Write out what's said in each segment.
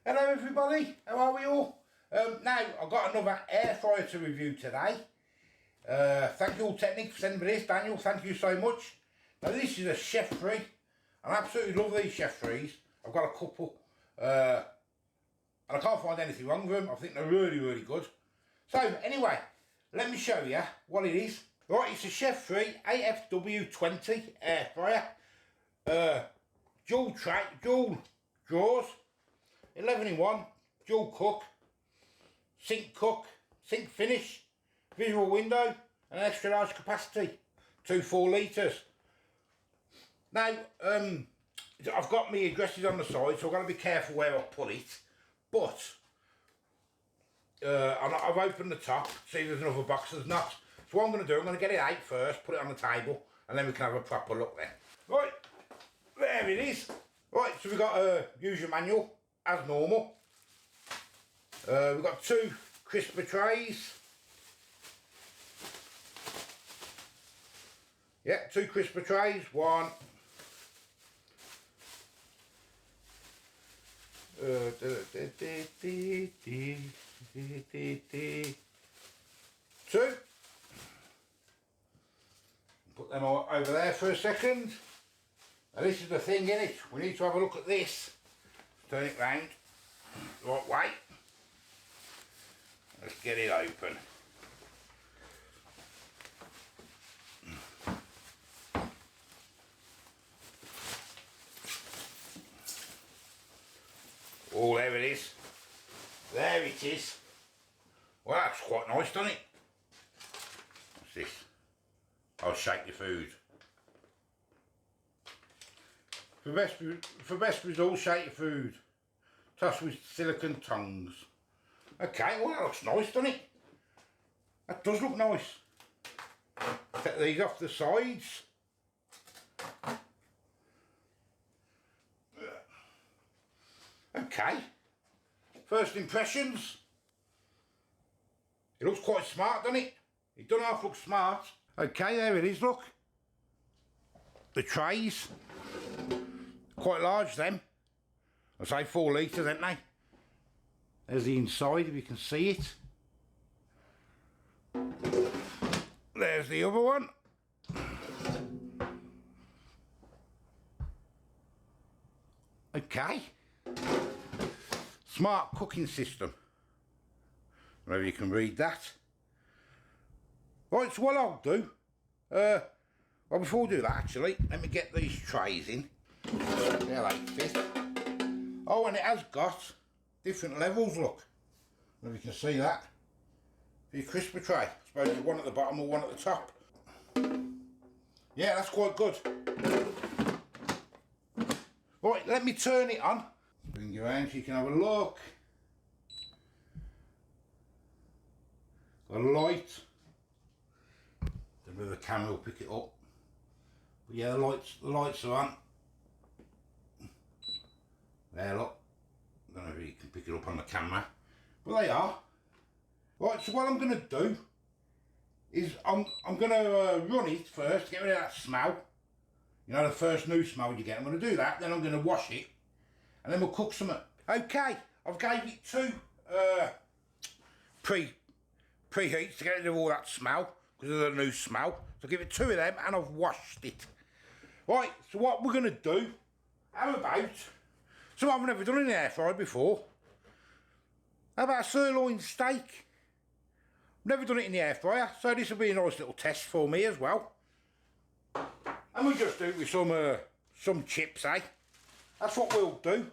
Hello everybody, how are we all? Now, I've got another air fryer to review today. Thank you all Technic for sending me this. Daniel, thank you so much. Now this is a Chefree. I absolutely love these Chefrees. I've got a couple. And I can't find anything wrong with them. I think they're really good. So anyway, let me show you what it is. Right, it's a Chefree AFW20 Air Fryer. Dual drawers. 11 in 1, dual cook, sink finish, visual window, and an extra large capacity, 4 litres. Now, I've got my addresses on the side, so I've got to be careful where I put it, but I've opened the top, see there's another box, there's not. So what I'm going to do, I'm going to get it out first, put it on the table, and then we can have a proper look then. Right, there it is. Right, so we've got a user manual. As normal. We've got 2 crisper trays. Yeah, 2 crisper trays. 1. 2. Put them all over there for a second. Now this is the thing in it. We need to have a look at this. Turn it round the right way. Let's get it open. Oh, there it is. There it is. Well, that's quite nice, doesn't it? What's this? I'll shake your food. For best results, shake your food. Toss with silicone tongs. Okay, well that looks nice, doesn't it? That does look nice. Take these off the sides. Okay. First impressions. It looks quite smart, doesn't it? It doesn't half look smart. Okay, there it is, look. The trays. Quite large them. I say 4 litres, aren't they? There's the inside if you can see it. There's the other one. Okay. Smart cooking system. Maybe you can read that. Right, so what I'll do, well before we do that actually, let me get these trays in. There they fit. Oh, and it has got different levels, look. If you can see that. For your crisper tray. I suppose there's one at the bottom or one at the top. Yeah, that's quite good. Right, let me turn it on. Bring you around so you can have a look. Got a light. Then with the camera will pick it up. But yeah, the lights are on. There, look. I don't know if you can pick it up on the camera, but they are. Right, so what I'm going to do is I'm going to run it first, get rid of that smell. You know, the first new smell you get. I'm going to do that, then I'm going to wash it, and then we'll cook some. Okay, I've gave it 2 preheats to get rid of all that smell, because of the new smell. So give it 2 of them, and I've washed it. Right, so what we're going to do, how about... So I've never done an air fryer before. How about a sirloin steak? Never done it in the air fryer, so this will be a nice little test for me as well. And we'll just do it with some chips, eh? That's what we'll do.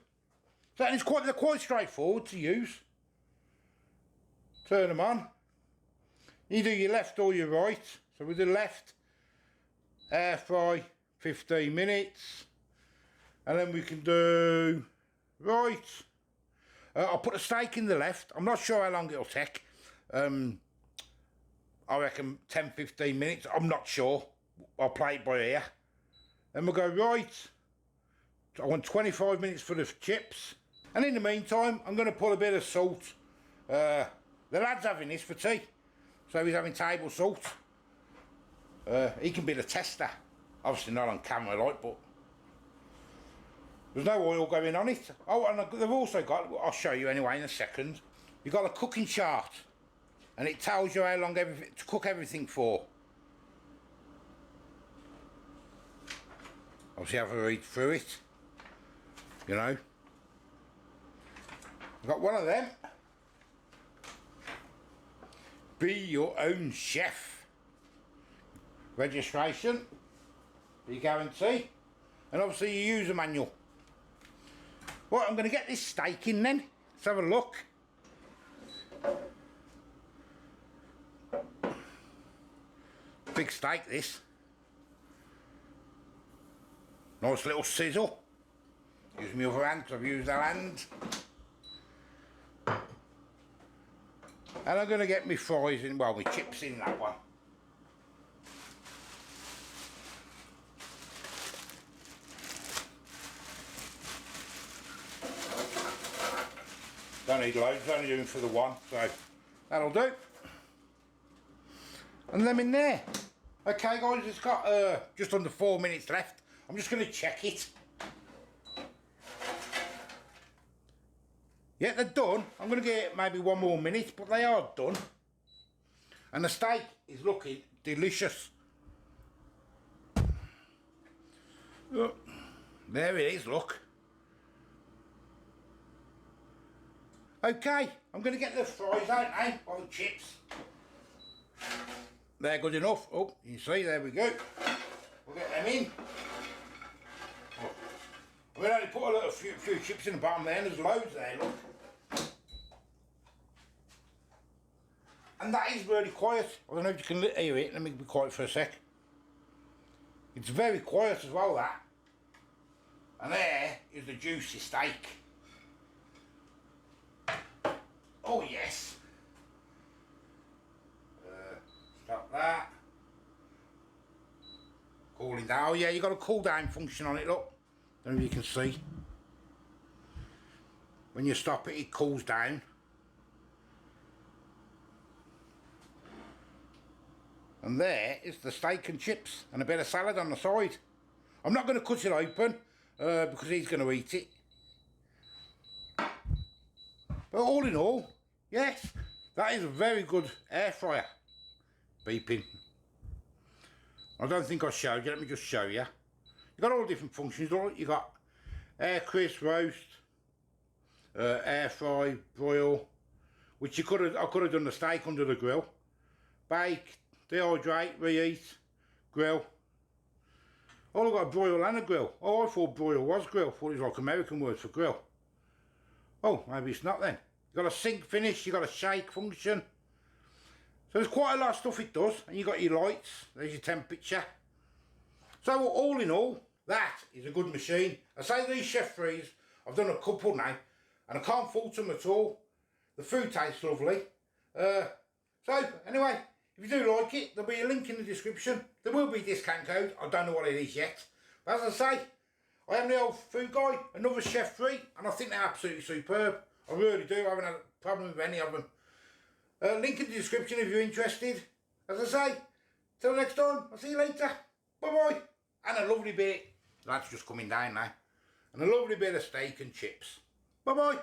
So and they're quite straightforward to use. Turn them on. You do your left or your right. So with the left, air fry 15 minutes. And then we can do right. I'll put the steak in the left. I'm not sure how long it'll take. I reckon 10-15 minutes. I'm not sure. I'll play it by ear. Then we'll go right. I want 25 minutes for the chips. And in the meantime, I'm going to put a bit of salt. The lad's having this for tea. So he's having table salt. He can be the tester. Obviously not on camera like, but There's no oil going on it. Oh, and they've also got, I'll show you anyway in a second, you've got a cooking chart. And it tells you how long to cook everything for. Obviously have a read through it. You know. I've got one of them. Be your own chef. Registration. Your guarantee. And obviously your user manual. Right, I'm going to get this steak in then. Let's have a look. Big steak this. Nice little sizzle. Use my other hand because I've used that hand. And I'm going to get my fries in, well, my chips in that one. Don't need loads, only doing for the one, so that'll do. And them in there. Okay guys, it's got just under 4 minutes left. I'm just going to check it. Yeah, they're done. I'm going to get maybe 1 more minute, but they are done. And the steak is looking delicious. Oh, there it is, look. Okay, I'm going to get the fries out now, or the chips. They're good enough. Oh, you see, there we go. We'll get them in. Oh. We'll only put a few chips in the bottom there, and there's loads there, look. And that is really quiet. I don't know if you can hear it. Let me be quiet for a sec. It's very quiet as well, that. And there is the juicy steak. Oh yes. Stop that. Cooling down. Oh yeah, you got a cool down function on it, look. Don't know if you can see. When you stop it, it cools down. And there is the steak and chips and a bit of salad on the side. I'm not going to cut it open because he's going to eat it. But all in all, yes, that is a very good air fryer. Beeping. I don't think I showed you, let me just show you. You've got all different functions, you got air crisp, roast, air fry, broil, which I could have done the steak under the grill. Bake, dehydrate, reheat, grill. Oh, I've got a broil and a grill. Oh, I thought broil was grill, I thought it was like American word for grill. Oh, maybe it's not then. You've got a sink finish, you've got a shake function. So there's quite a lot of stuff it does, and you've got your lights, there's your temperature. So all in all, that is a good machine. I say these Chefrees, I've done a couple now, and I can't fault them at all. The food tastes lovely. So anyway, if you do like it, there'll be a link in the description. There will be a discount code, I don't know what it is yet. But as I say, I am the old food guy, another Chefree, and I think they're absolutely superb. I really do, I haven't had a problem with any of them. Link in the description if you're interested. As I say, till next time, I'll see you later. Bye bye. And a lovely bit, that's just coming down now. And a lovely bit of steak and chips. Bye bye.